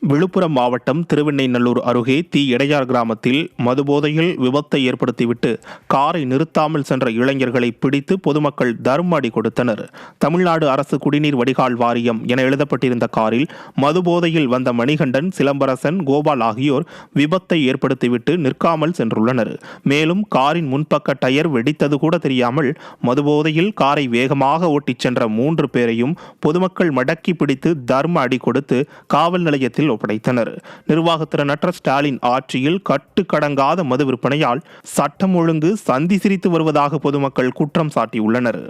விழுப்புரம் மாவட்டம் திருவெண்ணைநல்லூர் அருகே தி இடையார் கிராமத்தில் மதுபோதையில் விபத்தை ஏற்படுத்திவிட்டு காரை நிறுத்தாமல் சென்ற இளைஞர்களை பிடித்து பொதுமக்கள் தர்ம அடி கொடுத்தனர். தமிழ்நாடு அரசு குடிநீர் வடிகால் வாரியம் என எழுதப்பட்டிருந்த காரில் மதுபோதையில் வந்த மணிகண்டன், சிலம்பரசன், கோபால் ஆகியோர் விபத்தை ஏற்படுத்திவிட்டு நிற்காமல் சென்றுள்ளனர். மேலும் காரின் முன்பக்க டயர் வெடித்தது கூட தெரியாமல் மதுபோதையில் காரை வேகமாக ஓட்டிச் சென்ற 3 பேரையும் பொதுமக்கள் மடக்கி பிடித்து தர்ம அடி கொடுத்து காவல் நிலையத்தில் ஒப்படைத்தனர். நிர்வாகத்திறனற்ற ஸ்டாலின் ஆட்சியில் கட்டுக்கடங்காத மது விற்பனையால் சட்டம் ஒழுங்கு சந்தி சிரித்து வருவதாக பொதுமக்கள் குற்றம் சாட்டியுள்ளனர்.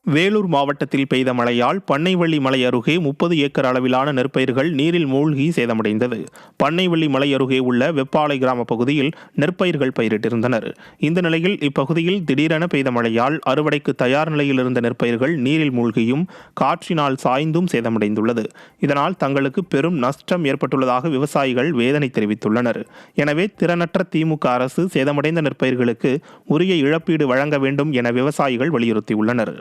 வேலூர் மாவட்டத்தில் பெய்த மழையால் பண்ணைவள்ளி மலை அருகே 30 ஏக்கர் அளவிலான நெற்பயிர்கள் நீரில் மூழ்கி சேதமடைந்தது. பண்ணைவள்ளி மலை அருகே உள்ள வெப்பாலை கிராம பகுதியில் நெற்பயிர்கள் பயிரிட்டிருந்தனர். இந்த நிலையில் இப்பகுதியில் திடீரென பெய்த மழையால் அறுவடைக்கு தயார் நிலையில் இருந்த நெற்பயிர்கள் நீரில் மூழ்கியும் காற்றினால் சாய்ந்தும் சேதமடைந்துள்ளது. இதனால் தங்களுக்கு பெரும் நஷ்டம் ஏற்பட்டுள்ளதாக விவசாயிகள் வேதனை தெரிவித்துள்ளனர். எனவே திறனற்ற திமுக அரசு சேதமடைந்த நெற்பயிர்களுக்கு உரிய இழப்பீடு வழங்க வேண்டும் என விவசாயிகள் வலியுறுத்தியுள்ளனர்.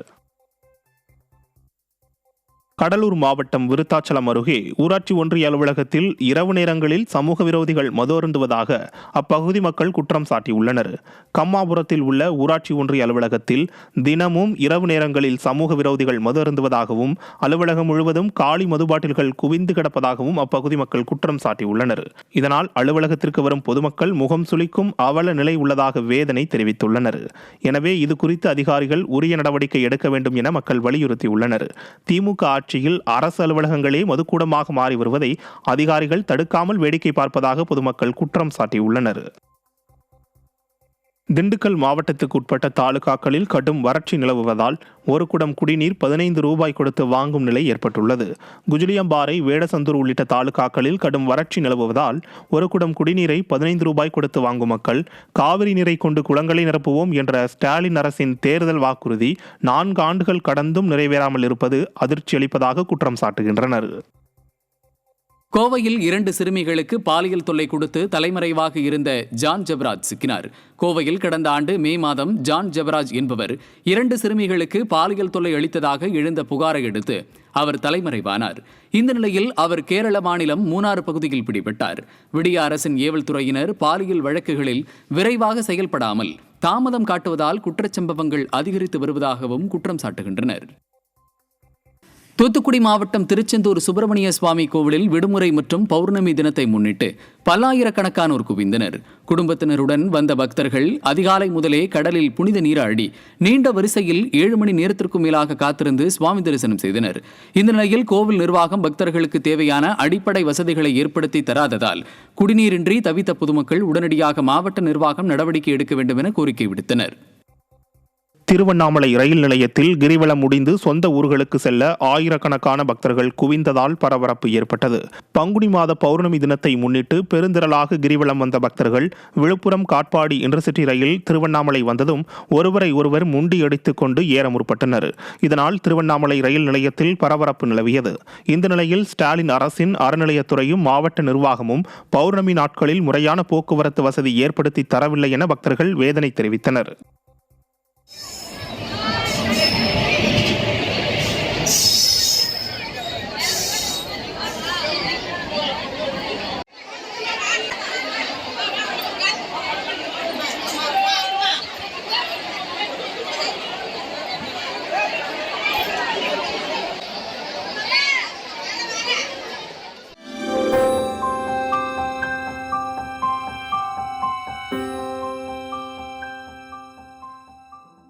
கடலூர் மாவட்டம் விருத்தாச்சலம் அருகே ஊராட்சி ஒன்றிய அலுவலகத்தில் இரவு நேரங்களில் சமூக விரோதிகள் மது அருந்துவதாக அப்பகுதி மக்கள் குற்றம் சாட்டியுள்ளனர். கம்மாபுரத்தில் உள்ள ஊராட்சி ஒன்றிய அலுவலகத்தில் தினமும் இரவு நேரங்களில் சமூக விரோதிகள் மது அருந்துவதாகவும் அலுவலகம் முழுவதும் காலி மது பாட்டில்கள் குவிந்து கிடப்பதாகவும் அப்பகுதி மக்கள் குற்றம் சாட்டியுள்ளனர். இதனால் அலுவலகத்திற்கு வரும் பொதுமக்கள் முகம் சுளிக்கும் அவல நிலை உள்ளதாக வேதனை தெரிவித்துள்ளனர். எனவே இது குறித்து அதிகாரிகள் உரிய நடவடிக்கை எடுக்க வேண்டும் என மக்கள் வலியுறுத்தியுள்ளனர். திமுக ஆட்சியில் அரசு அலுவலகங்களே மதுக்கூடமாக மாறி வருவதை அதிகாரிகள் தடுக்காமல் வேடிக்கை பார்ப்பதாக பொதுமக்கள் குற்றம் சாட்டியுள்ளனர். திண்டுக்கல் மாவட்டத்துக்கு உட்பட்ட தாலுகாக்களில் கடும் வறட்சி நிலவுவதால் ஒரு குடம் குடிநீர் 15 ரூபாய் கொடுத்து வாங்கும் நிலை ஏற்பட்டுள்ளது. குஜிலியம்பாறை, வேடசந்தூர் உள்ளிட்ட தாலுகாக்களில் கடும் வறட்சி நிலவுவதால் ஒரு குடம் குடிநீரை 15 ரூபாய் கொடுத்து வாங்கும் மக்கள் காவிரி நீரை கொண்டு குளங்களை நிரப்புவோம் என்ற ஸ்டாலின் அரசின் தேர்தல் வாக்குறுதி 4 ஆண்டுகள் கடந்தும் நிறைவேறாமல் இருப்பது அதிர்ச்சி அளிப்பதாக குற்றம் சாட்டுகின்றனர். கோவையில் 2 சிறுமிகளுக்கு பாலியல் தொல்லை கொடுத்து தலைமறைவாக இருந்த ஜான் ஜெபராஜ் சிக்கினார். கோவையில் கடந்த ஆண்டு மே மாதம் ஜான் ஜெபராஜ் என்பவர் 2 சிறுமிகளுக்கு பாலியல் தொல்லை அளித்ததாக எழுந்த புகாரை அடுத்து அவர் தலைமறைவானார். இந்த நிலையில் அவர் கேரள மாநிலம் மூணாறு பகுதியில் பிடிபட்டார். விடிய அரசின் ஏவல் துறையினர் பாலியல் வழக்குகளில் விரைவாக செயல்படாமல் தாமதம் காட்டுவதால் குற்றச்சம்பவங்கள் அதிகரித்து வருவதாகவும் குற்றம் சாட்டுகின்றனர். தூத்துக்குடி மாவட்டம் திருச்செந்தூர் சுப்பிரமணிய சுவாமி கோவிலில் விடுமுறை மற்றும் பௌர்ணமி தினத்தை முன்னிட்டு பல்லாயிரக்கணக்கானோர் குவிந்தனர். குடும்பத்தினருடன் வந்த பக்தர்கள் அதிகாலை முதலே கடலில் புனித நீராடி நீண்ட வரிசையில் 7 மணி நேரத்திற்கும் மேலாக காத்திருந்து சுவாமி தரிசனம் செய்தனர். இந்த நிலையில் கோவில் நிர்வாகம் பக்தர்களுக்கு தேவையான அடிப்படை வசதிகளை ஏற்படுத்தி தராததால் குடிநீரின்றி தவித்த பொதுமக்கள் உடனடியாக மாவட்ட நிர்வாகம் நடவடிக்கை எடுக்க வேண்டும் என கோரிக்கை விடுத்தனர். திருவண்ணாமலை ரயில் நிலையத்தில் கிரிவலம் முடிந்து சொந்த ஊர்களுக்கு செல்ல ஆயிரக்கணக்கான பக்தர்கள் குவிந்ததால் பரபரப்பு ஏற்பட்டது. பங்குனி மாத பௌர்ணமி தினத்தை முன்னிட்டு பெருந்திரளாக கிரிவலம் வந்த பக்தர்கள் விழுப்புரம் காட்பாடி இன்டர்சிட்டி ரயில் திருவண்ணாமலை வந்ததும் ஒருவரை ஒருவர் முண்டியடித்துக் கொண்டு ஏற முற்பட்டனர். இதனால் திருவண்ணாமலை ரயில் நிலையத்தில் பரபரப்பு நிலவியது. இந்த நிலையில் ஸ்டாலின் அரசின் அறநிலையத்துறையும் மாவட்ட நிர்வாகமும் பௌர்ணமி நாட்களில் முறையான போக்குவரத்து வசதி ஏற்படுத்தி தரவில்லை என பக்தர்கள் வேதனை தெரிவித்தனர்.